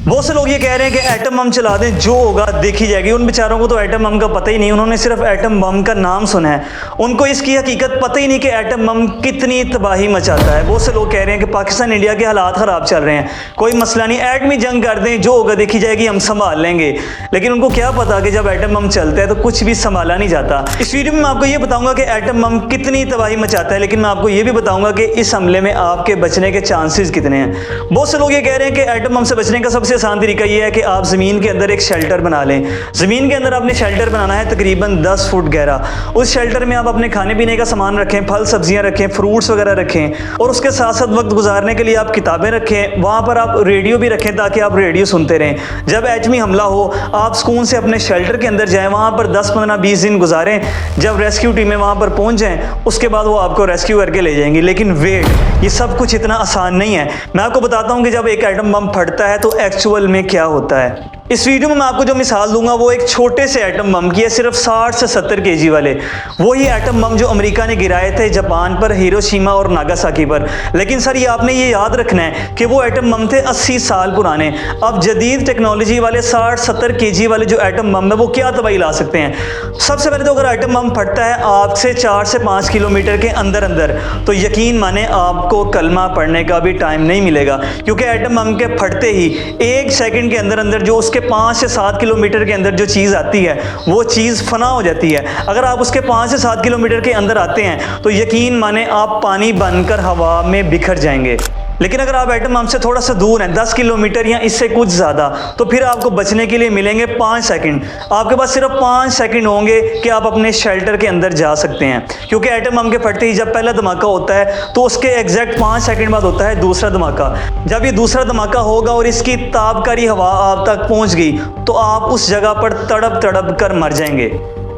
बहुत से लोग ये कह रहे हैं कि एटम बम चला दें, जो होगा देखी जाएगी। उन बेचारों को तो एटम बम का पता ही नहीं, उन्होंने सिर्फ एटम बम का नाम सुना है, उनको इसकी हकीकत पता ही नहीं कि एटम बम कितनी तबाही मचाता है। बहुत से लोग कह रहे हैं कि पाकिस्तान इंडिया के हालात ख़राब चल रहे हैं, कोई मसला नहीं, एटमी जंग कर दें, जो होगा देखी जाएगी, हम संभाल लेंगे। लेकिन उनको क्या पता कि जब एटम बम चलता है तो कुछ भी संभाला नहीं जाता। इस वीडियो में मैं आपको ये बताऊंगा कि एटम बम कितनी तबाही मचाता है, लेकिन मैं आपको ये भी बताऊंगा कि इस हमले में आपके बचने के चांसेस कितने हैं। बहुत से लोग ये कह रहे हैं कि एटम बम से बचने का सबसे आसान तरीका ये है कि आप ज़मीन के अंदर एक शेल्टर बना लें। ज़मीन के अंदर आपने शेल्टर बनाना है तकरीबन 10 फुट गहरा। उस शेल्टर में आप अपने खाने पीने का सामान रखें, फल सब्जियां रखें, फ्रूट्स वगैरह रखें, और उसके साथ साथ वक्त गुजारने के लिए आप किताबें रखें। वहाँ पर आप रेडियो भी रखें ताकि आप रेडियो सुनते रहें। जब एटमी हमला हो आप सुकून से अपने शेल्टर के अंदर जाएँ, वहाँ पर 10, 15, 20 दिन गुजारें। जब रेस्क्यू टीमें वहाँ पर पहुँच जाएँ उसके बाद वो आपको रेस्क्यू करके ले जाएंगी। लेकिन वेट, ये सब कुछ इतना आसान नहीं है। मैं आपको बताता हूँ कि जब एक एटम बम फटता है तो एक्चुअल में क्या होता है। इस वीडियो में मैं आपको जो मिसाल दूंगा वो एक छोटे से एटम बम की है, सिर्फ 60 से 70 केजी वाले। वही एटम बम जो अमेरिका ने गिराए थे जापान पर, हिरोशिमा और नागासाकी पर। लेकिन सर ये आपने ये याद रखना है कि वो एटम बम थे 80 साल पुराने। अब जदीद टेक्नोलॉजी वाले 60-70 केजी वाले जो एटम बम है वो क्या तबाही ला सकते हैं। सबसे पहले तो अगर एटम बम फटता है आग से 4 से 5 किलोमीटर के अंदर अंदर, तो यकीन माने आपको कलमा पढ़ने का भी टाइम नहीं मिलेगा, क्योंकि एटम बम के फटते ही 1 सेकंड के अंदर अंदर जो उसके 5 से 7 किलोमीटर के अंदर जो चीज़ आती है वो चीज़ फना हो जाती है। अगर आप उसके 5 से 7 किलोमीटर के अंदर आते हैं तो यकीन माने आप पानी बनकर हवा में बिखर जाएंगे। लेकिन अगर आप एटम बम से थोड़ा सा दूर हैं, 10 किलोमीटर या इससे कुछ ज़्यादा, तो फिर आपको बचने के लिए मिलेंगे 5 सेकंड। आपके पास सिर्फ 5 सेकंड होंगे कि आप अपने शेल्टर के अंदर जा सकते हैं, क्योंकि एटम बम के फटते ही जब पहला धमाका होता है तो उसके एग्जैक्ट 5 सेकंड बाद होता है दूसरा धमाका। जब ये दूसरा धमाका होगा और इसकी ताबकारी हवा आप तक पहुँच गई तो आप उस जगह पर तड़प तड़प कर मर जाएंगे।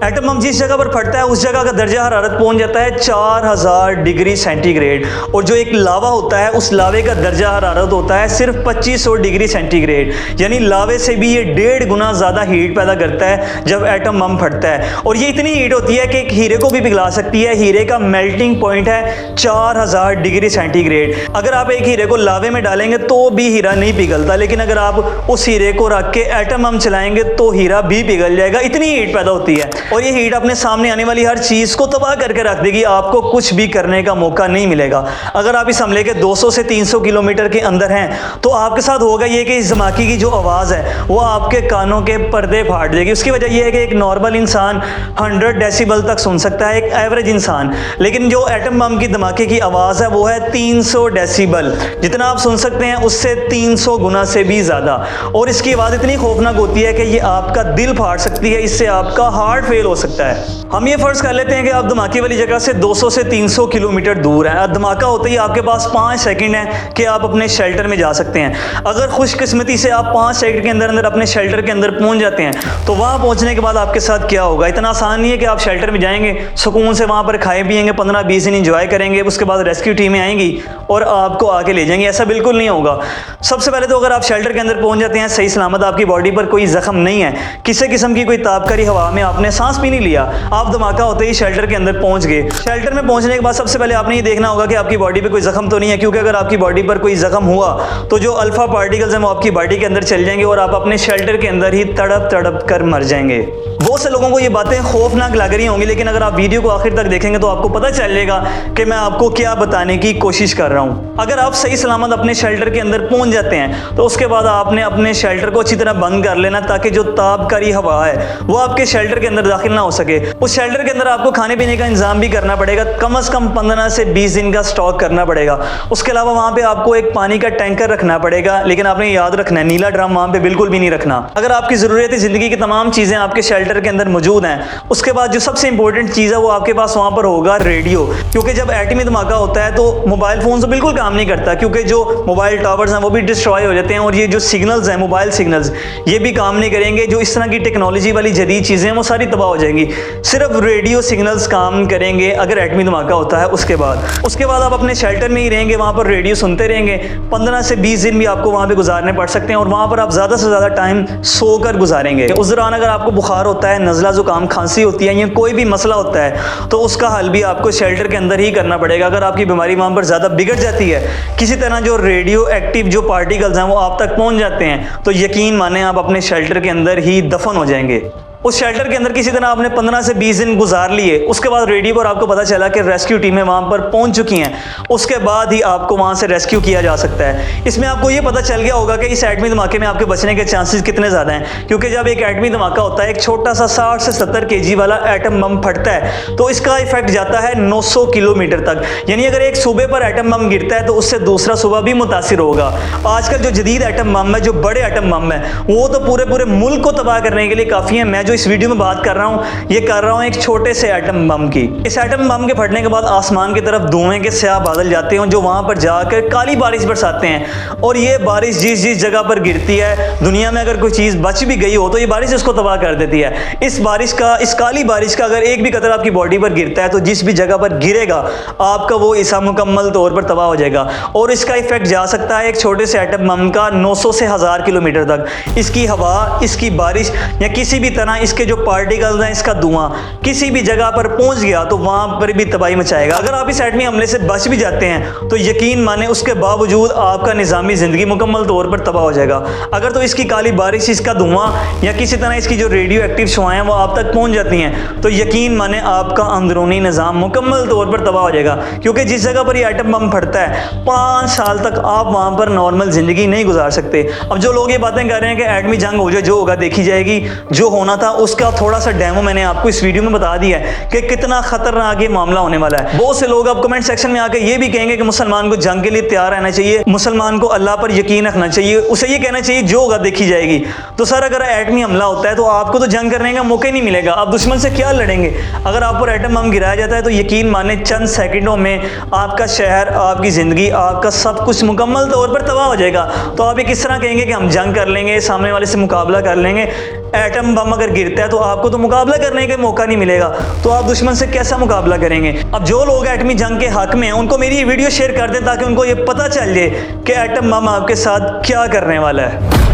एटम बम जिस जगह पर फटता है उस जगह का दर्जा हरारत पहुंच जाता है 4000 डिग्री सेंटीग्रेड, और जो एक लावा होता है उस लावे का दर्जा हरारत होता है सिर्फ 2500 डिग्री सेंटीग्रेड। यानी लावे से भी ये 1.5 गुना ज़्यादा हीट पैदा करता है जब एटम बम फटता है। और ये इतनी हीट होती है कि एक हीरे को भी पिघला सकती है। हीरे का मेल्टिंग पॉइंट है 4000 डिग्री सेंटीग्रेड। अगर आप एक हीरे को लावे में डालेंगे तो भी हीरा नहीं पिघलता, लेकिन अगर आप उस हीरे को रख के एटम बम चलाएंगे तो हीरा भी पिघल जाएगा। इतनी हीट पैदा होती है, और ये हीट अपने सामने आने वाली हर चीज़ को तबाह करके रख देगी। आपको कुछ भी करने का मौका नहीं मिलेगा। अगर आप इस हमले के 200 से 300 किलोमीटर के अंदर हैं तो आपके साथ होगा ये कि इस धमाके की जो आवाज़ है वो आपके कानों के पर्दे फाड़ देगी। उसकी वजह यह है कि एक नॉर्मल इंसान 100 डेसिबल तक सुन सकता है, एक एवरेज इंसान, लेकिन जो एटम बम की धमाके की आवाज़ है वो है 300 डेसिबल। जितना आप सुन सकते हैं उससे 300 गुना से भी ज़्यादा। और इसकी आवाज़ इतनी खौफनाक होती है कि ये आपका दिल फाड़ सकती है, इससे आपका हार्ट फेल हो सकता है। हम ये फर्ज कर लेते हैं कि आप धमाके वाली जगह से 200 से 300 किलोमीटर दूर हैं। अब धमाका होते ही आपके पास 5 सेकंड है कि आप अपने शेल्टर में जा सकते हैं। अगर खुशकिस्मती से आप 5 सेकंड के अंदर अंदर अपने शेल्टर के अंदर पहुंच जाते हैं तो वहां पहुंचने के बाद आपके साथ क्या होगा। इतना आसान नहीं है कि आप शेल्टर में जाएंगे, सुकून से वहां पर खाए पिएंगे, 15-20 दिन इंजॉय करेंगे, उसके बाद रेस्क्यू टीमें आएंगी और आपको आके ले जाएंगे। ऐसा बिल्कुल नहीं होगा। सबसे पहले तो अगर आप शेल्टर के अंदर पहुंच जाते हैं सही सलामत, आपकी बॉडी पर कोई जख्म नहीं है, किसी किस्म की कोई ताबकारी हवा में आपने सांस भी नहीं लिया, आप धमाका होते ही शेल्टर के अंदर पहुंच गए। शेल्टर में पहुंचने के बाद सबसे पहले आपने ये देखना होगा कि आपकी बॉडी पे कोई जख्म तो नहीं है, क्योंकि अगर आपकी बॉडी पर कोई जख्म हुआ तो जो अल्फा पार्टिकल्स हैं वो आपकी बॉडी के अंदर चल जाएंगे और आप अपने शेल्टर के अंदर ही तड़प तड़प कर मर जाएंगे। बहुत से लोगों को ये बातें खौफनाक लग रही होंगी, लेकिन अगर आप वीडियो को आखिर तक देखेंगे तो आपको पता चलेगा कि मैं आपको क्या बताने की कोशिश कर रहा हूँ। अगर आप सही सलामत अपने शेल्टर के अंदर पहुंच जाते हैं तो उसके बाद आपने अपने शेल्टर को अच्छी तरह बंद कर लेना ताकि जो ताबकारी हवा है वो आपके शेल्टर के अंदर दाखिल ना हो सके। उस शेल्टर के अंदर आपको खाने पीने का इंतजाम भी करना पड़ेगा, कम से कम 15 से 20 दिन का स्टॉक करना पड़ेगा। उसके अलावा वहाँ पे आपको एक पानी का टैंकर रखना पड़ेगा, लेकिन आपने याद रखना है नीला ड्रम वहाँ पे बिल्कुल भी नहीं रखना। अगर आपकी ज़रूरत ज़िंदगी की तमाम चीज़ें आपके शेल्टर के अंदर मौजूद हैं, उसके बाद जो सबसे इंपॉर्टेंट चीज़ है वो आपके पास वहाँ पर होगा रेडियो, क्योंकि जब एटमी धमाका होता है तो मोबाइल फ़ोन तो बिल्कुल काम नहीं करता, क्योंकि जो मोबाइल टावर्स हैं वो भी डिस्ट्रॉय हो जाते हैं और ये जो सिग्नल्स हैं मोबाइल सिग्नल्स ये भी काम नहीं करेंगे। जो इस तरह की टेक्नोलॉजी वाली जदीद चीज़ें हैं वो सारी तबाह हो जाएंगी। सिर्फ रेडियो सिग्नल्स काम करेंगे अगर एटमी धमाका होता है। उसके बाद आप अपने शेल्टर में ही रहेंगे, वहाँ पर रेडियो सुनते रहेंगे। 15 से 20 दिन भी आपको वहाँ पे गुजारने पड़ सकते हैं और वहाँ पर आप ज़्यादा से ज़्यादा टाइम सोकर गुजारेंगे। उस दौरान अगर आपको बुखार होता है, नज़ला ज़ुकाम, खांसी होती है या कोई भी मसला होता है तो उसका हल भी आपको शेल्टर के अंदर ही करना पड़ेगा। अगर आपकी बीमारी वहाँ पर ज़्यादा बिगड़ जाती है, किसी तरह जो रेडियो एक्टिव जो पार्टिकल्स हैं वो आप तक पहुँच जाते हैं, तो यकीन माने आप अपने शेल्टर के अंदर ही दफन हो जाएंगे। उस शेल्टर के अंदर किसी तरह आपने 15 से 20 दिन गुजार लिए, उसके बाद रेडियो पर आपको पता चला कि रेस्क्यू टीमें वहाँ पर पहुँच चुकी हैं, उसके बाद ही आपको वहाँ से रेस्क्यू किया जा सकता है। इसमें आपको ये पता चल गया होगा कि इस एटमी धमाके में आपके बचने के चांसेस कितने ज़्यादा हैं, क्योंकि जब एक एटमी धमाका होता है, एक छोटा सा 60 से 70 kg वाला एटम बम फटता है तो इसका इफेक्ट जाता है 900 किलोमीटर तक। यानी अगर एक सूबे पर एटम बम गिरता है तो उससे दूसरा सूबा भी मुतासिर होगा। आजकल जो जदीद एटम बम है, जो बड़े एटम बम है, वो तो पूरे मुल्क को तबाह करने के लिए काफ़ी है। मैं जो इस वीडियो में बात कर रहा हूं एक छोटे से एटम बम की। इस एटम बम के फटने के बाद आसमान की तरफ धुएं के स्याह बादल जाते हैं जो वहां पर जाकर काली बारिश बरसाते हैं, और ये बारिश जिस जगह पर गिरती है, दुनिया में अगर कोई चीज बच भी गई हो तो ये बारिश उसको तबाह कर देती है। इस काली बारिश का अगर एक भी कतरा आपकी बॉडी पर गिरता है तो जिस भी जगह पर गिरेगा आपका वो हिस्सा मुकम्मल तौर पर तबाह हो जाएगा। और इसका इफेक्ट जा सकता है एक छोटे से एटम बम का 900 से 1000 किलोमीटर तक। इसकी हवा, इसकी बारिश या किसी भी तरह इसके जो पार्टिकल्स हैं, इसका धुआं किसी भी जगह पर पहुंच गया तो वहां पर भी तबाही मचाएगा। अगर आप इस एटमी हमले से बच भी जाते हैं तो यकीन माने उसके बावजूद आपका निज़ामी ज़िंदगी मुकम्मल तौर पर तबाह हो जाएगा। अगर तो इसकी काली बारिश, इसका धुआं या किसी तरह इसकी जो रेडियो एक्टिव शुआएं हैं वो आप तक पहुंच जाती हैं तो यकीन माने आपका अंदरूनी निज़ाम मुकम्मल तौर पर तबाह हो जाएगा। क्योंकि जिस जगह पर ये एटम बम फटता है 5 साल तक आप वहां पर नॉर्मल ज़िंदगी नहीं गुजार सकते। अब जो लोग ये बातें कर रहे हैं कि एटमी जंग हो जाए, जो होगा देखी जाएगी, जो होना था उसका थोड़ा सा डेमो मैंने आपको इस वीडियो में बता दिया है कि कितना खतरनाक ये मामला होने वाला है। बहुत से लोग अब कमेंट सेक्शन में आके ये भी कहेंगे कि मुसलमान को जंग के लिए तैयार रहना चाहिए, मुसलमान को अल्लाह पर यकीन रखना चाहिए, उसे ये कहना चाहिए जो होगा देखी जाएगी। तो सर अगर एटमी हमला होता है तो आपको तो जंग करने का मौका ही नहीं मिलेगा, आप दुश्मन से क्या लड़ेंगे। अगर आप पर एटम बम गिराया जाता है तो यकीन माने चंद सेकंडों में आपका शहर, आपकी ज़िंदगी, आपका सब कुछ मुकम्मल तौर पर तबाह हो जाएगा। तो आप ये किस तरह कहेंगे कि हम जंग कर लेंगे, सामने वाले से मुकाबला कर लेंगे। एटम बम अगर गिरता है तो आपको तो मुकाबला करने का मौका नहीं मिलेगा, तो आप दुश्मन से कैसा मुकाबला करेंगे। अब जो लोग एटमी जंग के हक में हैं उनको मेरी ये वीडियो शेयर कर दें ताकि उनको ये पता चल जाए कि एटम बम आपके साथ क्या करने वाला है।